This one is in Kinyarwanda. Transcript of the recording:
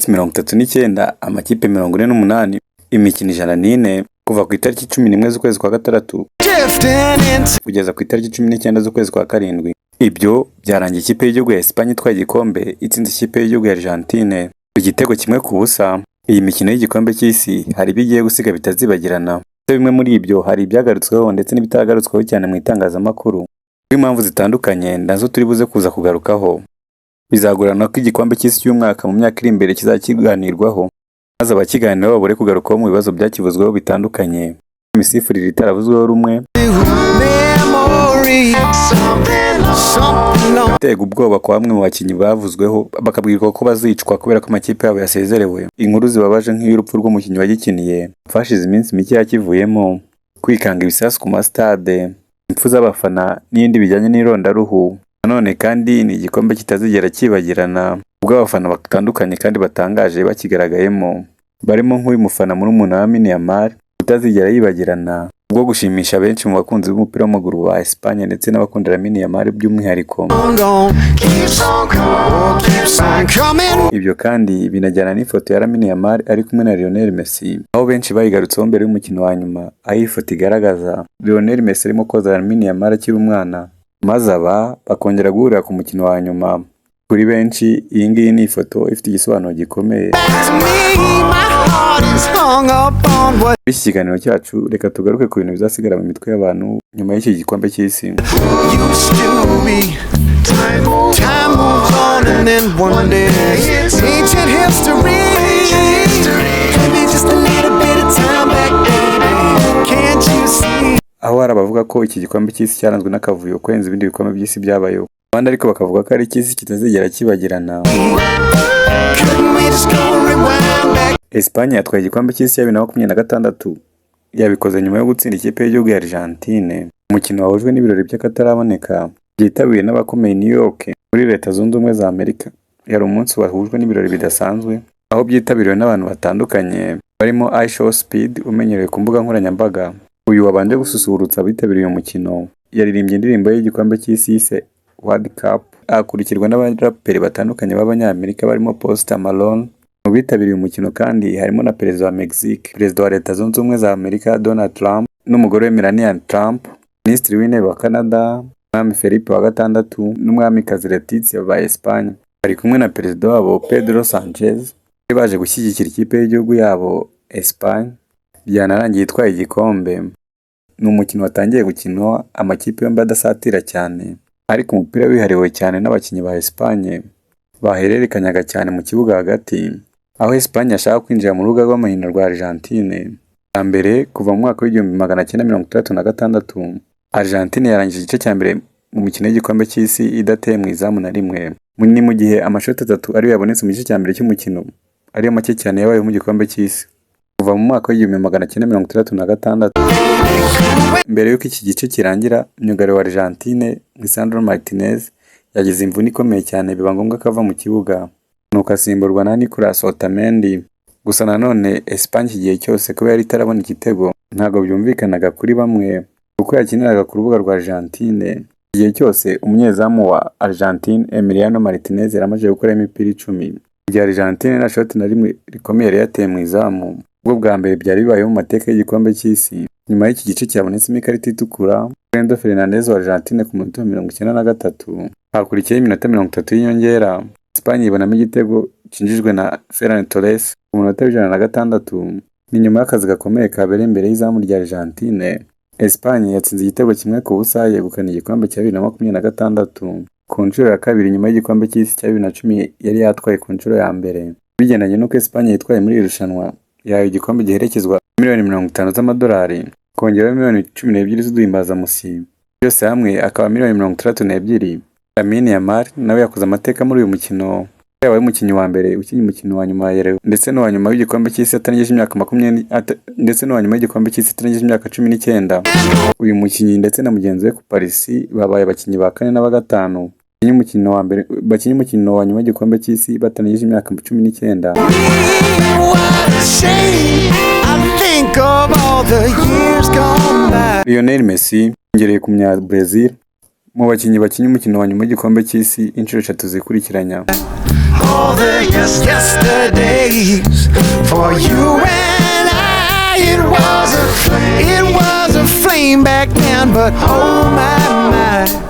iminsi 39, amakipe 48, imikino 104 kuva ku itariki 11 z'ukwezi kwa gatandatu kugeza ku itariki 19 z'ukwezi kwa karindwi. Ibyo byarangiye ikipe y'igihugu ya Espagne itwaye igikombe itsinze ikipe y'igihugu ya Argentine igitego 1-0. Iyi mikino y'igikombe cy'isi hari bigiye gusiga bitazibagirana. Bimwe muri ibyo hari ibyagarutsweho ndetse n'ibitagarutsweho cyane mu itangazamakuru. Impamvu zitandukanye nazo turi buze kuza kugarukaho. Bizagorana ko igikombe cy'isi cy'umwaka mu myaka iri imbere kizakiganirwaho, maze abakiganiraho babure kugarukaho mu bibazo byakivuzweho bitandukanye, imisifurire itaravuzweho rumwe, gutega ubwoba kwa bamwe mu bakinnyi bavuzweho bakabwirwa ko bazicwa kubera ko amakipe yabo yasezerewe, inkuru zibabaje nk'iy'urupfu rw'umukinnyi wagikiniye fashize iminsi mike yakivuyemo, kwikanga ibisasu ku masitade, impfu z'abafana n'ibindi bijyanye n'irondaruhu. Nanone kandi ni igikombe kitazigera kibagirana ubwo abafana batandukanye kandi batangaje bakigaragayemo, barimo nk'uyu mufana murumuna wa Lamine Yamal utazigera yibagirana ubwo gushimisha benshi mu bakunzi b'umupira w'amaguru wa Espagne ndetse n'abakunda Lamine Yamal by'umwihariko. Ibyo kandi binajyana n'ifoto ya Lamine Yamal ari kumwe na Lionel Messi, aho benshi bayigarutseho mbere y'umukino wa nyuma, aho iyi foto igaragaza Lionel Messi arimo koza Lamine Yamal akiri umwana, maze aba bakongera guhurira ku mukino wa nyuma. Kuri benshi iyi ngiyi ni ifoto ifite igisobanuro gikomeye. Iki kiganiro cyacu reka tugaruke ku bintu bizasigara mu mitwe y'abantu nyuma y'iki gikombe cy'isi. Aho hari abavuga ko iki gikombe cy'isi cyaranzwe n'akavuyo kurenza ibindi bikombe by'isi byabayeho, abandi ariko bakavuga ko ari icy'isi kitazigera kibagirana. Espagne yatwaye igikombe cy'isi ya 2026, yabikoze nyuma yo gutsinda ikipe y'igihugu ya Argentine. Umukino wahujwe n'ibirori by'akataraboneka byitabiriwe n'abakomeye New York muri Leta Zunze Ubumwe za Amerika. Yari umunsi wahujwe n'ibirori bidasanzwe aho byitabiriwe n'abantu batandukanye barimo Aisha Speed umenyerewe ku mbuga nkoranyambaga. Uyu wabanje gususurutsa abitabiriye uyu mukino yaririmbye indirimbo y'igikombe cy'isi yise World Cup, akurikirwa n'abaraperi batandukanye b'abanyamerika barimo Post Malone. Mu bitabiriye umukino kandi harimo na perezida wa Mexique, perezida wa Leta Zunze Ubumwe za Amerika Donald Trump n'umugore we Melania Trump, minisitiri w'intebe wa Canada Mwami Felipe wa gatandatu n'umwamikazi Letizia wa Espagne. Bari kumwe na perezida wabo Pedro Sanchez, baje gushyigikira ikipe y'igihugu yabo Espagne byanarangiye itwaye igikombe. Ni umukino watangiye gukinwa amakipe yombi adasatira cyane, ariko umupira wihariwe cyane n'abakinnyi ba Espagne bahererekanyaga cyane mu kibuga hagati, aho Espagne yashaka kwinjira mu rubuga rw'amahina rwa Argentine. Mbere kuva mu mwaka w'1966 Argentine yarangije igice cya mbere mu mikino y'igikombe cy'isi idateye mu izamu na rimwe. Ni mu gihe amashoti 3 ariyo yabonetse mu gice cya mbere cy'umukino, ariyo make cyane yabaye mu gikombe cy'isi kuva mu mwaka w'1966. Mbere y'uko iki gice kirangira, myugariro wa Argentine Lisandro Martinez yagize imvune ikomeye cyane biba ngombwa ko ava mu kibuga, nuko asimburwa na Nicolas Otamendi. Gusa nanone Espagne iki gihe cyose kuba yari itarabona igitego ntabwo byumvikanaga kuri bamwe kuko yakiniraga ku rubuga rwa Argentine. Igihe cyose umunyezamu wa Argentine Emiliano Martinez yaramaze gukora imipira 10. Igihe Argentine na shoti na rimwe rikomeye yari yateye mu izamu, ubwo bwa mbere byari bibayeho mu mateka y'igikombe cy'isi. Nyuma y'iki gice cyabonetsemo ikarita itukura Brendo Fernandes wa Argentine ku minota 93, hakurikiyeho iminota 30 y'inyongera. Espagne ibonamo igitego cyinjijwe na Ferran Torres ku minota 106. Ni nyuma y'akazi gakomeye kabereye imbere y'izamu rya Argentine. Espagne yatsinze igitego 1-0 yegukana igikombe cya 2026 ku nshuro ya kabiri nyuma y'igikombe cy'isi cya 2010 yari yatwaye ku nshuro ya mbere. Bigendanye n'uko Espagne yitwaye muri iri rushanwa, yahawe igikombe giherekezwa $50 z'amadolari, kongeraho $12 z'uduhimbazamusyi, byose hamwe akaba $32. Lamine Yamal nawe yakoze amateka muri uyu mukino, yabaye umukinnyi wa mbere ukinnye umukino wa nyuma ndetse no wa nyuma w'igikombe cy'isi atarengeje imyaka 20 ndetse no wa nyuma w'igikombe cy'isi atarengeje imyaka 19. Uyu mukinnyi ndetse na mugenzi we ku Paris babaye abakinnyi ba 4 na 5 bakinnye umukino wa nyuma w'igikombe cy'isi batarengeje imyaka 19. Lionel Messi ngereye ku munya Brazil mu bakinnyi bakinnye umukino wa nyuma w'igikombe cy'isi inshuro 3 zikurikiranya. all the yesterdays. For you and I, it was a flame back then, but oh my, my.